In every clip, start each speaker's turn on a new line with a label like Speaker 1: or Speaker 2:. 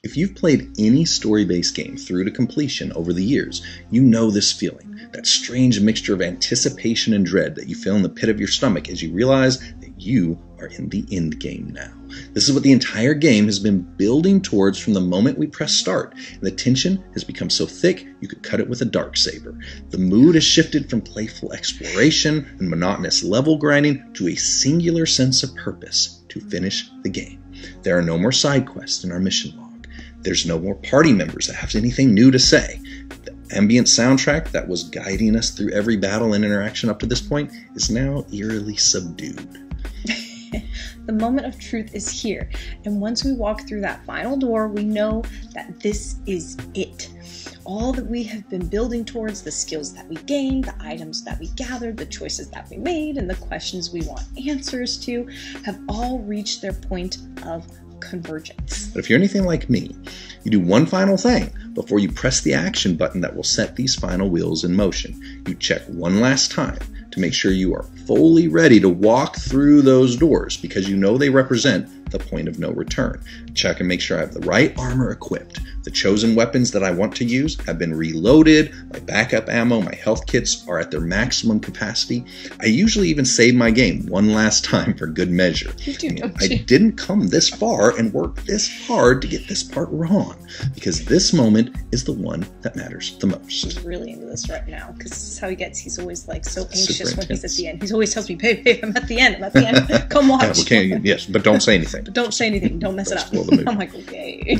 Speaker 1: If you've played any story-based game through to completion over the years, you know this feeling, that strange mixture of anticipation and dread that you feel in the pit of your stomach as you realize that you are in the end game now. This is what the entire game has been building towards from the moment we press start, and the tension has become so thick you could cut it with a darksaber. The mood has shifted from playful exploration and monotonous level grinding to a singular sense of purpose to finish the game. There are no more side quests in our mission log. There's no more party members that have anything new to say. The ambient soundtrack that was guiding us through every battle and interaction up to this point is now eerily subdued.
Speaker 2: The moment of truth is here, and once we walk through that final door, we know that this is it. All that we have been building towards, the skills that we gained, the items that we gathered, the choices that we made, and the questions we want answers to, have all reached their point of convergence.
Speaker 1: But if you're anything like me, you do one final thing before you press the action button that will set these final wheels in motion. You check one last time to make sure you are fully ready to walk through those doors because you know they represent the point of no return. Check and make sure I have the right armor equipped. The chosen weapons that I want to use have been reloaded, my backup ammo, my health kits are at their maximum capacity. I usually even save my game one last time for good measure. I didn't come this far and work this hard to get this part wrong because this moment is the one that matters the most.
Speaker 2: He's really into this right now because this is how he gets. He's always like so anxious when he's at the end. He always tells me, babe, I'm at the end. I'm at the end. Come watch.
Speaker 1: Yes, but don't say anything.
Speaker 2: But don't say anything. Don't mess it up. I'm like, okay.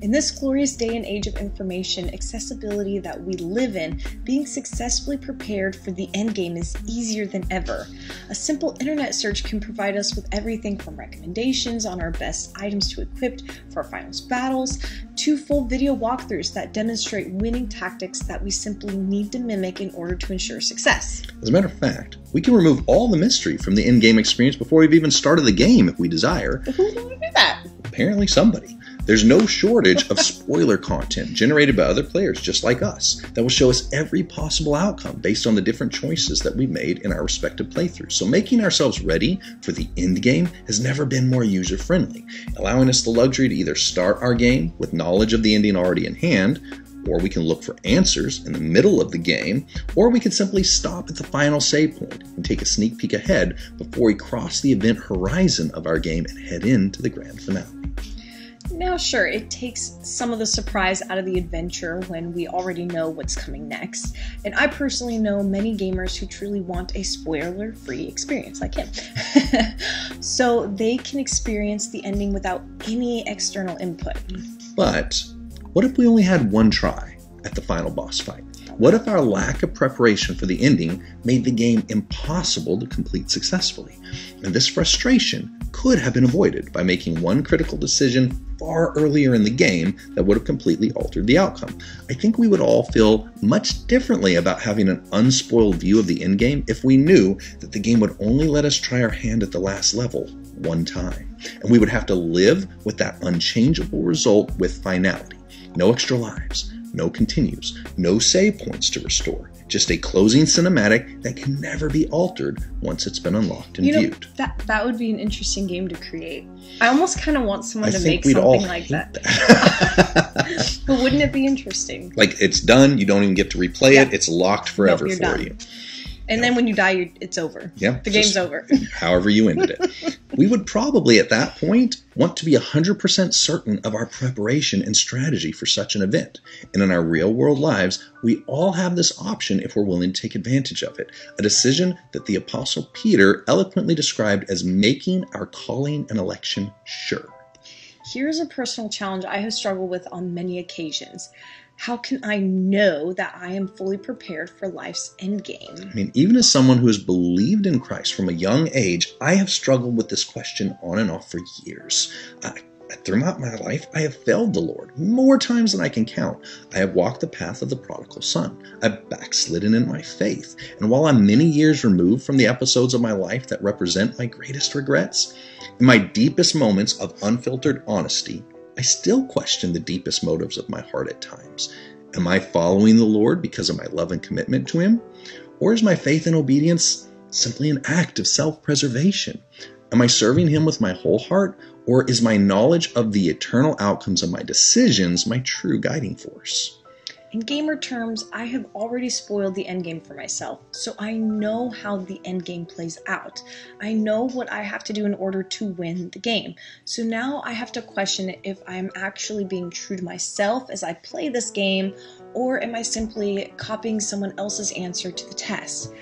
Speaker 2: In this glorious day and age of information accessibility that we live in, being successfully prepared for the endgame is easier than ever. A simple internet search can provide us with everything from recommendations on our best items to equip for our finals battles, to full video walkthroughs that demonstrate winning tactics that we simply need to mimic in order to ensure success.
Speaker 1: As a matter of fact, we can remove all the mystery from the endgame experience before we've even started the game if we desire.
Speaker 2: But who's going to do that?
Speaker 1: Apparently somebody. There's no shortage of spoiler content generated by other players just like us that will show us every possible outcome based on the different choices that we made in our respective playthroughs. So making ourselves ready for the end game has never been more user-friendly, allowing us the luxury to either start our game with knowledge of the ending already in hand, or we can look for answers in the middle of the game, or we can simply stop at the final save point and take a sneak peek ahead before we cross the event horizon of our game and head into the grand finale.
Speaker 2: Now, sure, it takes some of the surprise out of the adventure when we already know what's coming next, and I personally know many gamers who truly want a spoiler-free experience like him, so they can experience the ending without any external input.
Speaker 1: But what if we only had one try at the final boss fight? What if our lack of preparation for the ending made the game impossible to complete successfully? And this frustration could have been avoided by making one critical decision far earlier in the game that would have completely altered the outcome. I think we would all feel much differently about having an unspoiled view of the endgame if we knew that the game would only let us try our hand at the last level one time. And we would have to live with that unchangeable result with finality. No extra lives, no continues, no save points to restore. Just a closing cinematic that can never be altered once it's been unlocked and viewed.
Speaker 2: That would be an interesting game to create. I almost kind of want someone to make something like that. But wouldn't it be interesting?
Speaker 1: Like, it's done, you don't even get to replay it, it's locked forever for you.
Speaker 2: And then when you die, it's over.
Speaker 1: Yeah,
Speaker 2: the game's over.
Speaker 1: However you ended it. We would probably, at that point, want to be 100% certain of our preparation and strategy for such an event. And in our real-world lives, we all have this option if we're willing to take advantage of it. A decision that the Apostle Peter eloquently described as making our calling and election sure.
Speaker 2: Here's a personal challenge I have struggled with on many occasions. How can I know that I am fully prepared for life's endgame?
Speaker 1: I mean, even as someone who has believed in Christ from a young age, I have struggled with this question on and off for years. Throughout my life, I have failed the Lord more times than I can count. I have walked the path of the prodigal son. I've backslidden in my faith. And while I'm many years removed from the episodes of my life that represent my greatest regrets, in my deepest moments of unfiltered honesty, I still question the deepest motives of my heart at times. Am I following the Lord because of my love and commitment to Him? Or is my faith and obedience simply an act of self-preservation? Am I serving Him with my whole heart, or is my knowledge of the eternal outcomes of my decisions my true guiding force?
Speaker 2: In gamer terms, I have already spoiled the endgame for myself, so I know how the endgame plays out. I know what I have to do in order to win the game. So now I have to question if I'm actually being true to myself as I play this game, or am I simply copying someone else's answer to the test?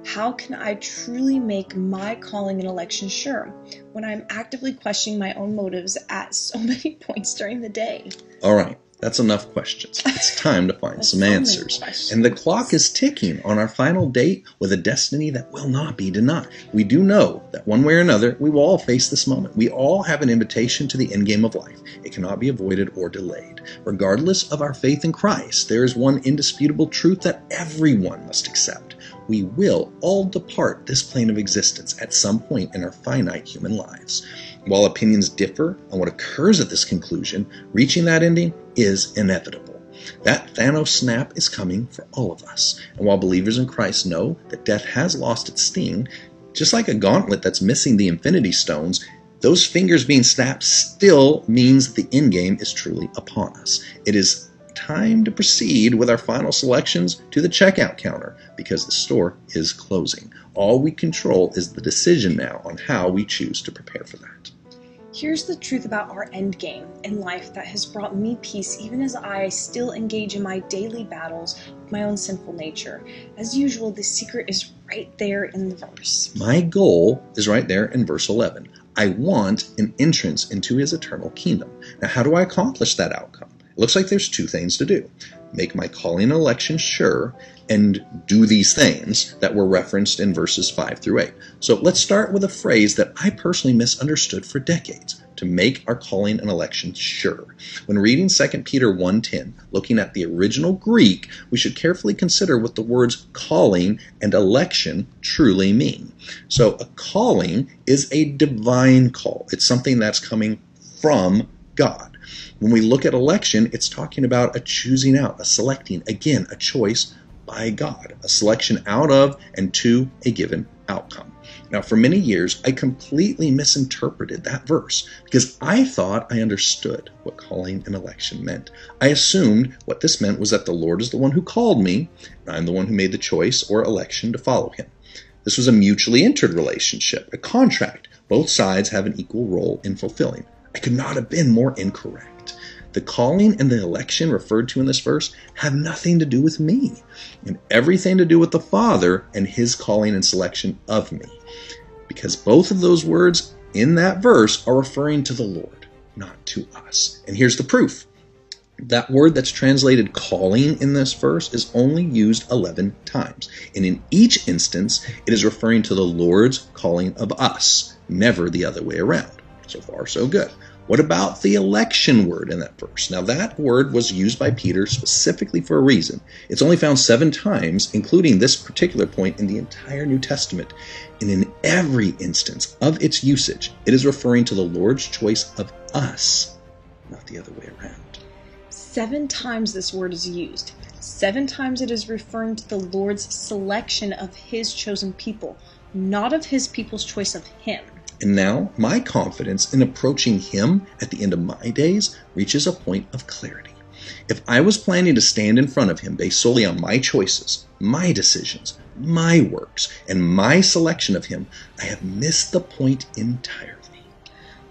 Speaker 2: How can I truly make my calling and election sure when I'm actively questioning my own motives at so many points during the day?
Speaker 1: All right. That's enough questions. It's time to find some answers. And the clock is ticking on our final date with a destiny that will not be denied. We do know that one way or another, we will all face this moment. We all have an invitation to the endgame of life. It cannot be avoided or delayed. Regardless of our faith in Christ, there is one indisputable truth that everyone must accept. We will all depart this plane of existence at some point in our finite human lives. While opinions differ on what occurs at this conclusion, reaching that ending is inevitable. That Thanos snap is coming for all of us. And while believers in Christ know that death has lost its sting, just like a gauntlet that's missing the Infinity Stones, those fingers being snapped still means the endgame is truly upon us. It is time to proceed with our final selections to the checkout counter because the store is closing. All we control is the decision now on how we choose to prepare for that.
Speaker 2: Here's the truth about our end game in life that has brought me peace even as I still engage in my daily battles with my own sinful nature. As usual, the secret is right there in the verse.
Speaker 1: My goal is right there in verse 11. I want an entrance into His eternal kingdom. Now, how do I accomplish that outcome? It looks like there's two things to do. Make my calling and election sure, and do these things that were referenced in verses 5 through 8. So let's start with a phrase that I personally misunderstood for decades: to make our calling and election sure. When reading 2 Peter 1:10, looking at the original Greek, we should carefully consider what the words calling and election truly mean. So a calling is a divine call. It's something that's coming from God. When we look at election, it's talking about a choosing out, a selecting, again, a choice by God, a selection out of and to a given outcome. Now, for many years, I completely misinterpreted that verse because I thought I understood what calling and election meant. I assumed what this meant was that the Lord is the one who called me, and I'm the one who made the choice or election to follow Him. This was a mutually entered relationship, a contract. Both sides have an equal role in fulfilling. I could not have been more incorrect. The calling and the election referred to in this verse have nothing to do with me, and everything to do with the Father and His calling and selection of me. Because both of those words in that verse are referring to the Lord, not to us. And here's the proof. That word that's translated calling in this verse is only used 11 times. And in each instance, it is referring to the Lord's calling of us, never the other way around. So far, so good. What about the election word in that verse? Now, that word was used by Peter specifically for a reason. It's only found 7 times, including this particular point in the entire New Testament. And in every instance of its usage, it is referring to the Lord's choice of us, not the other way around.
Speaker 2: 7 times this word is used. 7 times it is referring to the Lord's selection of His chosen people, not of His people's choice of Him.
Speaker 1: And now, my confidence in approaching Him at the end of my days reaches a point of clarity. If I was planning to stand in front of Him based solely on my choices, my decisions, my works, and my selection of Him, I have missed the point entirely.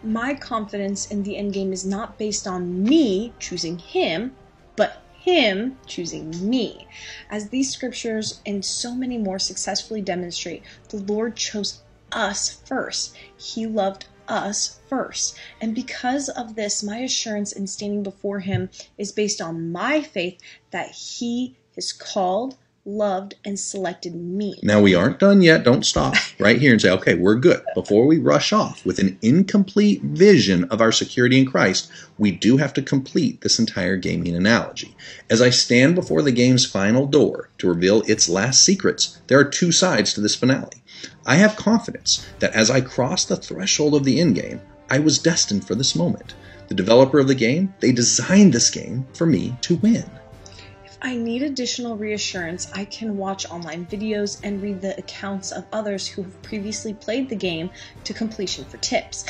Speaker 2: My confidence in the endgame is not based on me choosing Him, but Him choosing me. As these scriptures and so many more successfully demonstrate, the Lord chose us first. He loved us first. And because of this, my assurance in standing before Him is based on my faith that He has called, loved, and selected me.
Speaker 1: Now, we aren't done yet. Don't stop right here and say, okay, we're good. Before we rush off with an incomplete vision of our security in Christ, we do have to complete this entire gaming analogy. As I stand before the game's final door to reveal its last secrets, there are 2 sides to this finale. I have confidence that as I cross the threshold of the endgame, I was destined for this moment. The developer of the game, they designed this game for me to win.
Speaker 2: If I need additional reassurance, I can watch online videos and read the accounts of others who have previously played the game to completion for tips.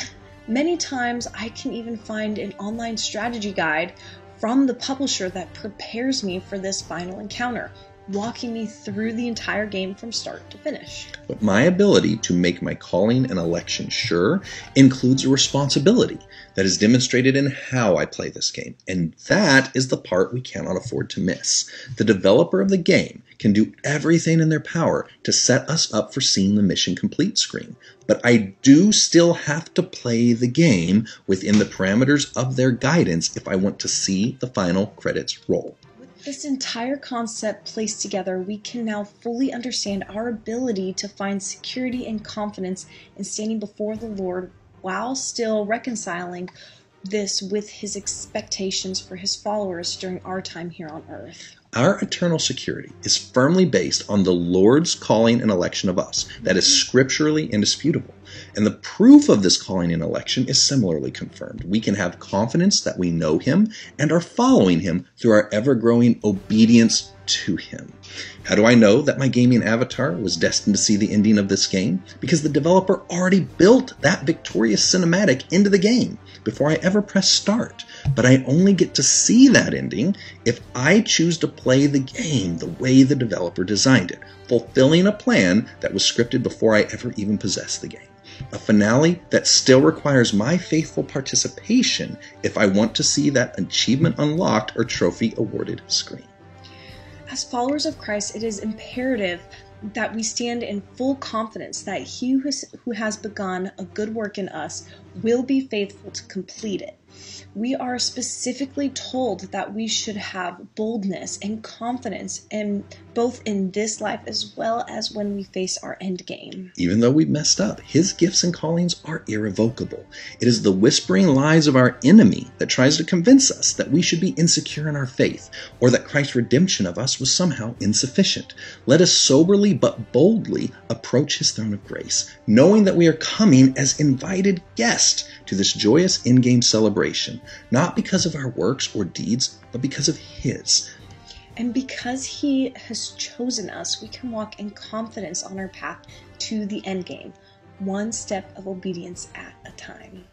Speaker 2: Many times, I can even find an online strategy guide from the publisher that prepares me for this final encounter, walking me through the entire game from start to finish.
Speaker 1: But my ability to make my calling and election sure includes a responsibility that is demonstrated in how I play this game, and that is the part we cannot afford to miss. The developer of the game can do everything in their power to set us up for seeing the mission complete screen, but I do still have to play the game within the parameters of their guidance if I want to see the final credits roll.
Speaker 2: This entire concept placed together, we can now fully understand our ability to find security and confidence in standing before the Lord while still reconciling this with His expectations for His followers during our time here on earth.
Speaker 1: Our eternal security is firmly based on the Lord's calling and election of us. That is scripturally indisputable. And the proof of this calling and election is similarly confirmed. We can have confidence that we know Him and are following Him through our ever-growing obedience to Him. How do I know that my gaming avatar was destined to see the ending of this game? Because the developer already built that victorious cinematic into the game before I ever press start. But I only get to see that ending if I choose to play the game the way the developer designed it, fulfilling a plan that was scripted before I ever even possessed the game. A finale that still requires my faithful participation if I want to see that achievement unlocked or trophy awarded screen.
Speaker 2: As followers of Christ, it is imperative that we stand in full confidence that He who has begun a good work in us will be faithful to complete it. We are specifically told that we should have boldness and confidence both in this life as well as when we face our end game.
Speaker 1: Even though we've messed up, His gifts and callings are irrevocable. It is the whispering lies of our enemy that tries to convince us that we should be insecure in our faith, or that Christ's redemption of us was somehow insufficient. Let us soberly but boldly approach His throne of grace, knowing that we are coming as invited guests to this joyous in-game celebration, not because of our works or deeds, but because of His.
Speaker 2: And because He has chosen us, we can walk in confidence on our path to the end game, one step of obedience at a time.